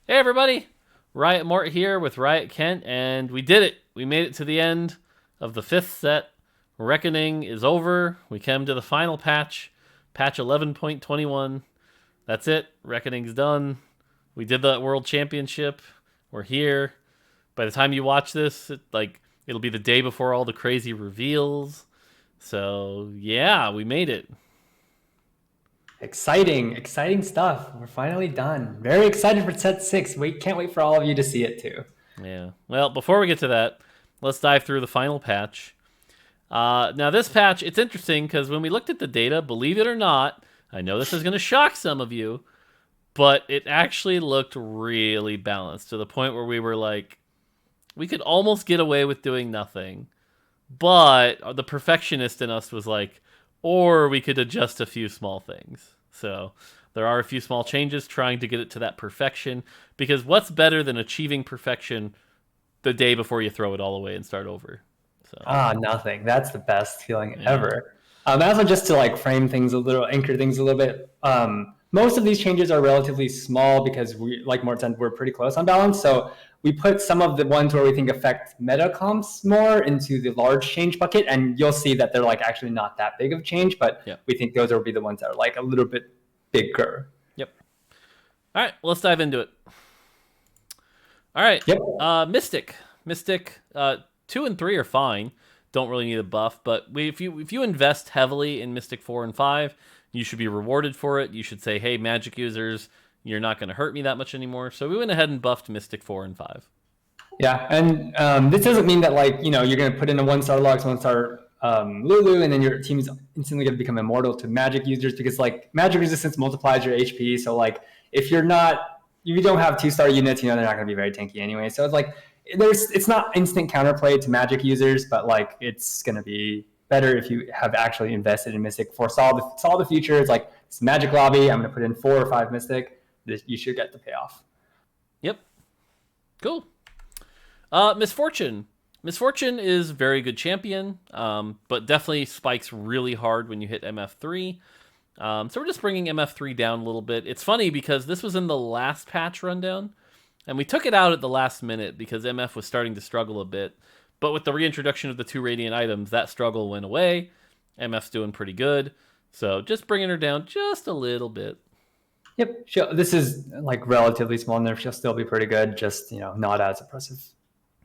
Hey everybody, Riot Mort here with Riot Kent, and we did it. We made it to the end of the 5th set. Reckoning is over. We came to the final patch, patch 11.21. That's it. Reckoning's done. We did the World Championship. We're here. By the time you watch this, it'll be the day before all the crazy reveals. So yeah, we made it. Exciting stuff. We're finally done. Very excited for set 6. Can't wait for all of you to see it too. Yeah. Well, before we get to that, let's dive through the final patch. Now, this patch, it's interesting because when we looked at the data, believe it or not, I know this is going to shock some of you, but it actually looked really balanced to the point where we were like, we could almost get away with doing nothing. But the perfectionist in us was like, or we could adjust a few small things. So there are a few small changes trying to get it to that perfection, because what's better than achieving perfection the day before you throw it all away and start over? So Nothing. That's the best feeling ever. Also, just to frame things a little, anchor things a little bit. Most of these changes are relatively small because we, like Mort said, we're pretty close on balance. So we put some of the ones where we think affect meta comps more into the large change bucket, and you'll see that they're actually not that big of change, but we think those will be the ones that are a little bit bigger. Yep. All right, let's dive into it. All right. Yep. Mystic, 2 and 3 are fine. Don't really need a buff, but if you invest heavily in Mystic 4 and 5, you should be rewarded for it. You should say, hey, Magic users, you're not going to hurt me that much anymore. So we went ahead and buffed Mystic 4 and 5. Yeah, and this doesn't mean that you're going to put in a 1-star Lux, 1-star Lulu, and then your team is instantly going to become immortal to Magic users, because Magic resistance multiplies your HP. So if you don't have 2-star units, they're not going to be very tanky anyway. So it's not instant counterplay to Magic users, but it's going to be better if you have actually invested in Mystic for saw the future. It's Magic lobby. I'm going to put in 4 or 5 Mystic. You should get the payoff. Yep. Cool. Misfortune. Misfortune is a very good champion, but definitely spikes really hard when you hit MF3. So we're just bringing MF3 down a little bit. It's funny because this was in the last patch rundown, and we took it out at the last minute because MF was starting to struggle a bit. But with the reintroduction of the 2 Radiant items, that struggle went away. MF's doing pretty good. So just bringing her down just a little bit. Yep. This is relatively small nerf. She'll still be pretty good, just not as impressive.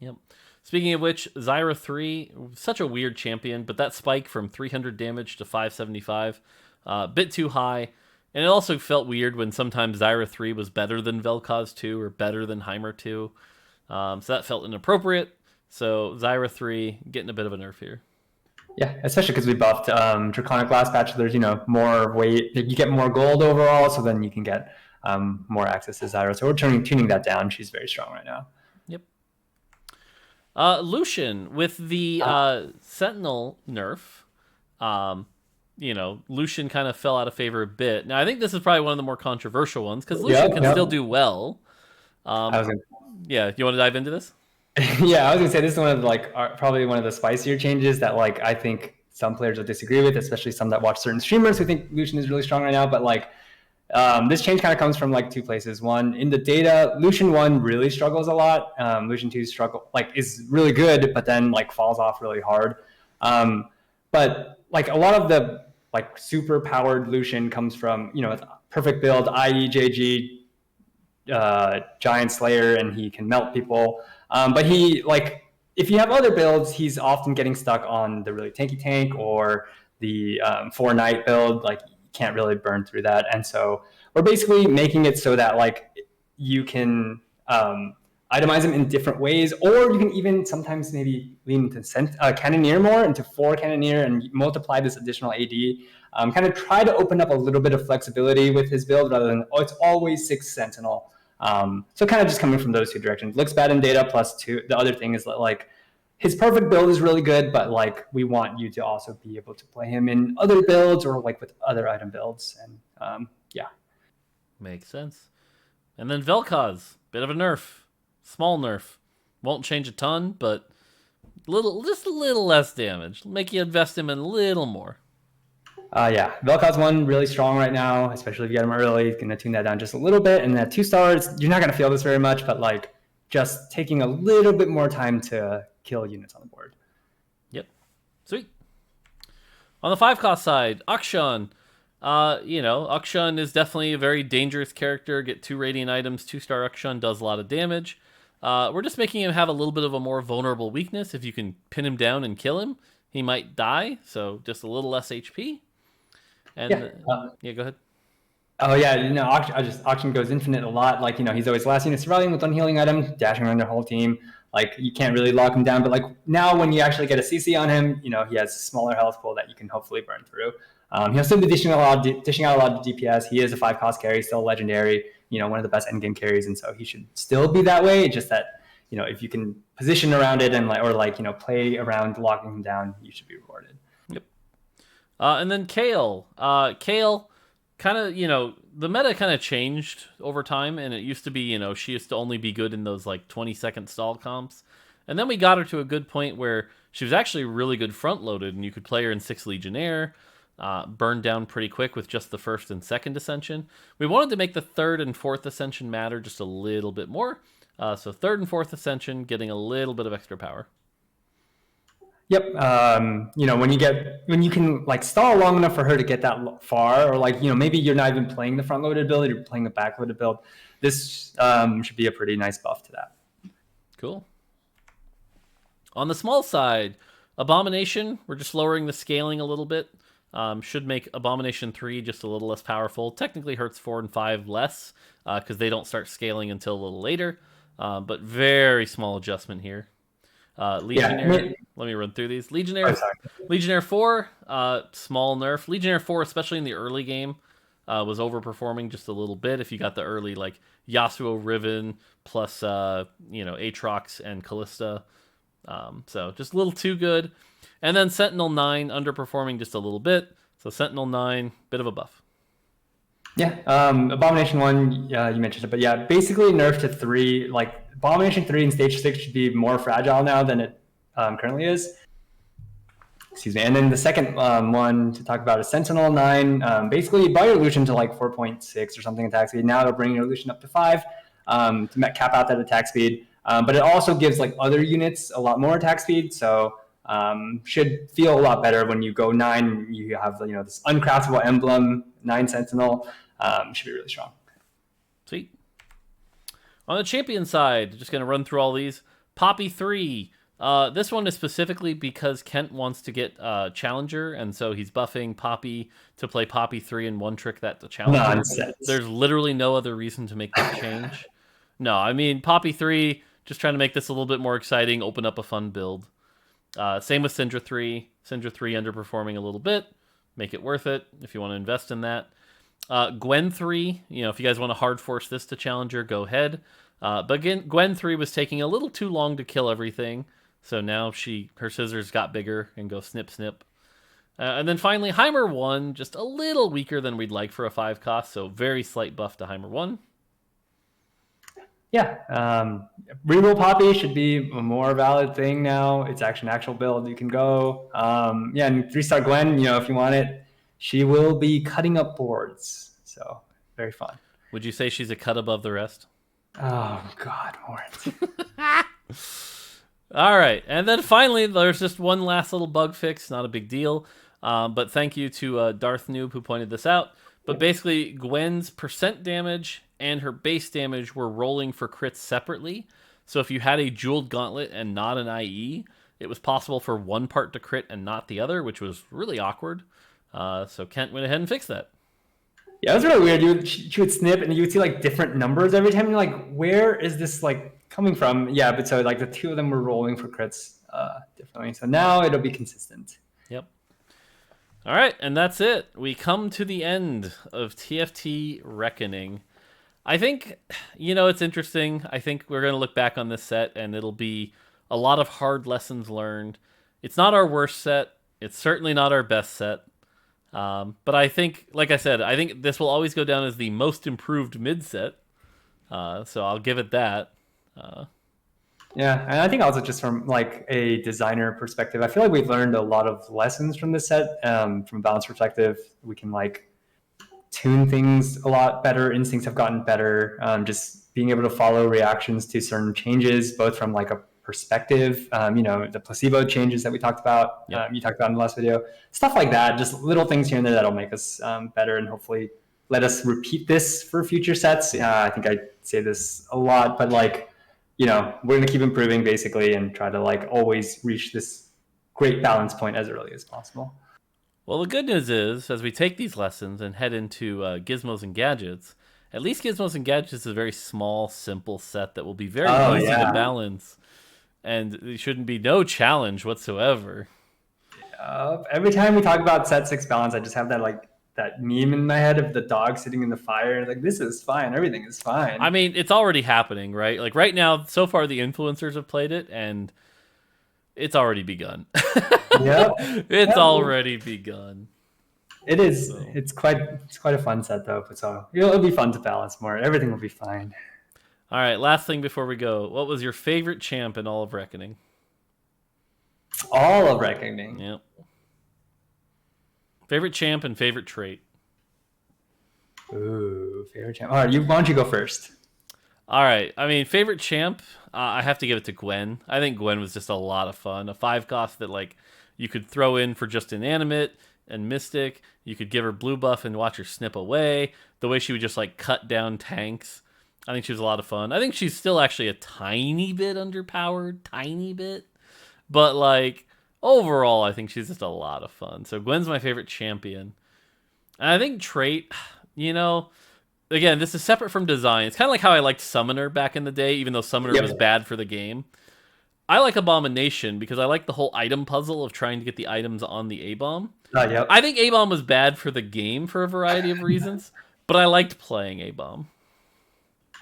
Yep. Speaking of which, Zyra 3, such a weird champion, but that spike from 300 damage to 575, a bit too high. And it also felt weird when sometimes Zyra 3 was better than Vel'Koz 2 or better than Heimer 2. So that felt inappropriate. So Zyra 3 getting a bit of a nerf here. Yeah, especially because we buffed Draconic last patch. There's more weight. You get more gold overall, so then you can get more access to Zyra. So we're tuning that down. She's very strong right now. Yep. Lucian with the Sentinel nerf. Lucian kind of fell out of favor a bit. Now I think this is probably one of the more controversial ones because Lucian can still do well. Yeah, you want to dive into this? Yeah, I was gonna say this is one of probably one of the spicier changes that I think some players will disagree with, especially some that watch certain streamers who think Lucian is really strong right now. But this change kind of comes from 2 places. One, in the data, Lucian 1 really struggles a lot. Lucian 2 is really good, but then falls off really hard. But a lot of the super powered Lucian comes from perfect build, IE, JG, Giant Slayer, and he can melt people. But he if you have other builds, he's often getting stuck on the really tanky tank or the 4 Knight build. You can't really burn through that. And so we're basically making it so that you can itemize him in different ways, or you can even sometimes maybe lean into Cannoneer more, into 4 Cannoneer, and multiply this additional AD. Kind of try to open up a little bit of flexibility with his build rather than, it's always 6 Sentinel. So kind of just coming from those 2 directions. Looks bad in data, plus 2. The other thing is that his perfect build is really good, but we want you to also be able to play him in other builds or with other item builds. And yeah. Makes sense. And then Vel'Koz, bit of a nerf. Small nerf. Won't change a ton, but just a little less damage. Make you invest him in a little more. Yeah, Vel'Koz's one really strong right now, especially if you get him early. Going to tune that down just a little bit. And at 2 stars, you're not going to feel this very much, but like just taking a little bit more time to kill units on the board. Yep. Sweet. On the 5-cost side, Akshan. Akshan is definitely a very dangerous character. Get 2 Radiant items. 2-star Akshan does a lot of damage. We're just making him have a little bit of a more vulnerable weakness. If you can pin him down and kill him, he might die. So just a little less HP. And yeah, go ahead. Oh yeah, Auction goes infinite a lot. Like, he's always last unit surviving with unhealing item, dashing around the whole team. Like, you can't really lock him down, but like now when you actually get a CC on him, he has a smaller health pool that you can hopefully burn through. He'll still be dishing out a lot of DPS. He is a 5-cost carry, still legendary. One of the best endgame carries, and so he should still be that way. Just that if you can position around it and play around locking him down, you should be rewarded. Yep. And then Kale. Kale. Kind of, the meta kind of changed over time, and it used to be, she used to only be good in those like 20-second stall comps, and then we got her to a good point where she was actually really good front-loaded, and you could play her in 6 Legionnaire, burned down pretty quick with just the 1st and 2nd Ascension. We wanted to make the 3rd and 4th Ascension matter just a little bit more, so 3rd and 4th Ascension getting a little bit of extra power. Yep. When you can like stall long enough for her to get that far, or maybe you're not even playing the front loaded build, you're playing the back loaded build. This should be a pretty nice buff to that. Cool. On the small side, Abomination, we're just lowering the scaling a little bit. Should make Abomination 3 just a little less powerful. Technically hurts 4 and 5 less because they don't start scaling until a little later. But very small adjustment here. Legionnaire, let me run through these. Legionnaire 4, small nerf. Legionnaire 4, especially in the early game, was overperforming just a little bit. If you got the early like Yasuo Riven plus Aatrox and Callista, so just a little too good. And then Sentinel 9 underperforming just a little bit. So Sentinel 9, bit of a buff. Yeah, Abomination 1, you mentioned it, but yeah, basically nerf to 3. Like Abomination 3 in stage 6 should be more fragile now than it currently is. Excuse me. And then the second one to talk about is Sentinel 9. Basically, you brought your illusion to like 4.6 or something attack speed. Now it'll bring your illusion up to 5 to cap out that attack speed. But it also gives like other units a lot more attack speed. So should feel a lot better when you go 9. You have this uncraftable emblem, 9 Sentinel. Should be really strong. Sweet. On the champion side, just going to run through all these. Poppy 3. This one is specifically because Kent wants to get Challenger, and so he's buffing Poppy to play Poppy 3 and one trick that the Challenger. Nonsense. There's literally no other reason to make that change. No, I mean, Poppy 3, just trying to make this a little bit more exciting, open up a fun build. Same with Syndra 3. Syndra 3 underperforming a little bit. Make it worth it if you want to invest in that. Gwen 3, if you guys want to hard force this to Challenger, go ahead. But again, Gwen 3 was taking a little too long to kill everything. So now her scissors got bigger and go snip, snip. And then finally, Heimer 1, just a little weaker than we'd like for a 5-cost. So very slight buff to Heimer 1. Yeah. Reroll Poppy should be a more valid thing now. It's actually an actual build. You can go. And 3-star Gwen, if you want it, she will be cutting up boards. So very fun. Would you say she's a cut above the rest? Oh, God, Mort. All right. And then finally, there's just one last little bug fix. Not a big deal. But thank you to Darth Noob who pointed this out. But basically, Gwen's percent damage and her base damage were rolling for crits separately. So if you had a jeweled gauntlet and not an IE, it was possible for one part to crit and not the other, which was really awkward. So Kent went ahead and fixed that. Yeah, it was really weird. She would snip and you would see like different numbers every time. You're like, where is this like coming from? Yeah, but so like the two of them were rolling for crits differently. So now it'll be consistent. Yep. All right, and that's it. We come to the end of TFT Reckoning. I think, it's interesting. I think we're going to look back on this set, and it'll be a lot of hard lessons learned. It's not our worst set. It's certainly not our best set. But I think, like I said, I think this will always go down as the most improved mid set. So I'll give it that. Yeah, and I think also just from like a designer perspective, I feel like we've learned a lot of lessons from this set. From a balance perspective, we can like tune things a lot better. Instincts have gotten better. Just being able to follow reactions to certain changes, both from like a perspective, the placebo changes that we talked about, Yep. you talked about in the last video, stuff like that. Just little things here and there that'll make us better and hopefully let us repeat this for future sets. I think I say this a lot, but like, we're going to keep improving basically and try to like always reach this great balance point as early as possible. Well, the good news is, as we take these lessons and head into Gizmos and Gadgets, at least Gizmos and Gadgets is a very small, simple set that will be very Oh easy to yeah. balance, and there shouldn't be no challenge whatsoever. Every time we talk about set 6 balance, I just have that meme in my head of the dog sitting in the fire. Like, this is fine. Everything is fine. I mean, it's already happening, right? Like right now, so far the influencers have played it, and it's already begun. Yep. It's Yep. already begun. It is. So. It's quite a fun set though. So it'll be fun to balance more. Everything will be fine. All right, last thing before we go. What was your favorite champ in all of Reckoning? All of Reckoning. Yep. Favorite champ and favorite trait. Ooh, favorite champ. All right, why don't you go first? All right. I mean, favorite champ, I have to give it to Gwen. I think Gwen was just a lot of fun. A 5-cost that like you could throw in for just inanimate and mystic. You could give her blue buff and watch her snip away. The way she would just like cut down tanks. I think she was a lot of fun. I think she's still actually a tiny bit underpowered, tiny bit. But like overall, I think she's just a lot of fun. So Gwen's my favorite champion. And I think trait, again, this is separate from design. It's kind of like how I liked Summoner back in the day, even though Summoner was bad for the game. I like Abomination because I like the whole item puzzle of trying to get the items on the A-Bomb. Yep. I think A-Bomb was bad for the game for a variety of reasons, but I liked playing A-Bomb.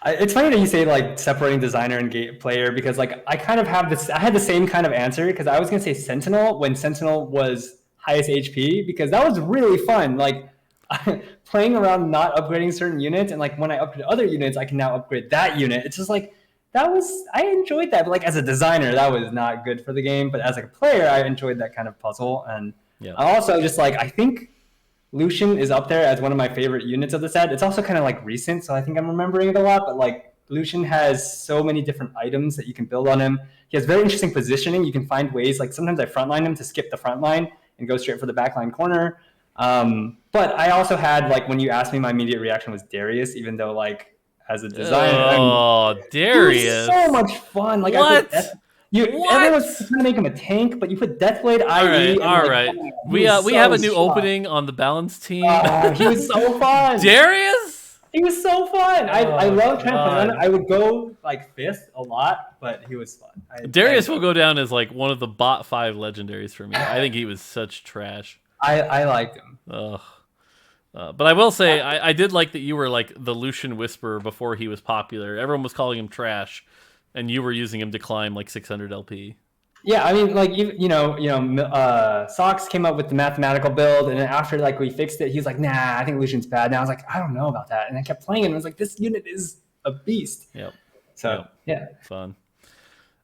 It's funny that you say like separating designer and player because like I kind of have this. I had the same kind of answer because I was gonna say Sentinel when Sentinel was highest HP because that was really fun. Like playing around not upgrading certain units and like when I upgrade other units, I can now upgrade that unit. It's just like I enjoyed that. But like as a designer, that was not good for the game. But as like a player, I enjoyed that kind of puzzle. And I also just like I think Lucian is up there as one of my favorite units of the set. It's also kind of like recent, so I think I'm remembering it a lot. But like Lucian has so many different items that you can build on him. He has very interesting positioning. You can find ways like sometimes I frontline him to skip the front line and go straight for the backline corner. But I also had like when you asked me, my immediate reaction was Darius, even though like as a designer, Darius, it was so much fun. Like what? Everyone was trying to make him a tank, but you put Deathblade IE. All right. We have a new opening on the balance team. He was so fun. Darius? He was so fun. I love trying to play on it. I would go like 5th a lot, but he was fun. Darius will go down as like one of the bot 5 legendaries for me. I think he was such trash. I liked him. Ugh. But I will say, I did like that you were like the Lucian Whisperer before he was popular. Everyone was calling him trash, and you were using him to climb like 600 LP. Yeah, I mean, like Sox came up with the mathematical build, and then after like we fixed it, he was like, "Nah, I think Lucian's bad." And I was like, "I don't know about that," and I kept playing it, and I was like, "This unit is a beast." Yep. So yeah, fun.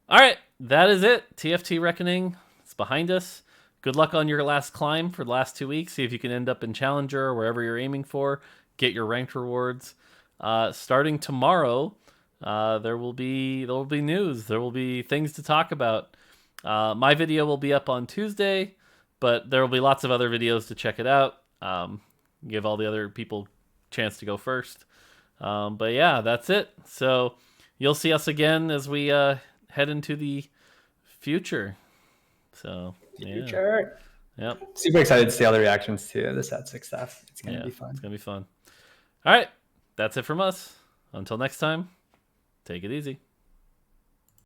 All right, that is it. TFT Reckoning, it's behind us. Good luck on your last climb for the last 2 weeks. See if you can end up in Challenger or wherever you're aiming for. Get your ranked rewards. Starting tomorrow, there will be news. There will be things to talk about. My video will be up on Tuesday, but there will be lots of other videos to check it out. Give all the other people a chance to go first. But yeah, that's it. So you'll see us again as we head into the future. So future. Yep. Super excited to see all the reactions to the set 6 stuff. It's gonna be fun. It's gonna be fun. All right, that's it from us. Until next time, take it easy.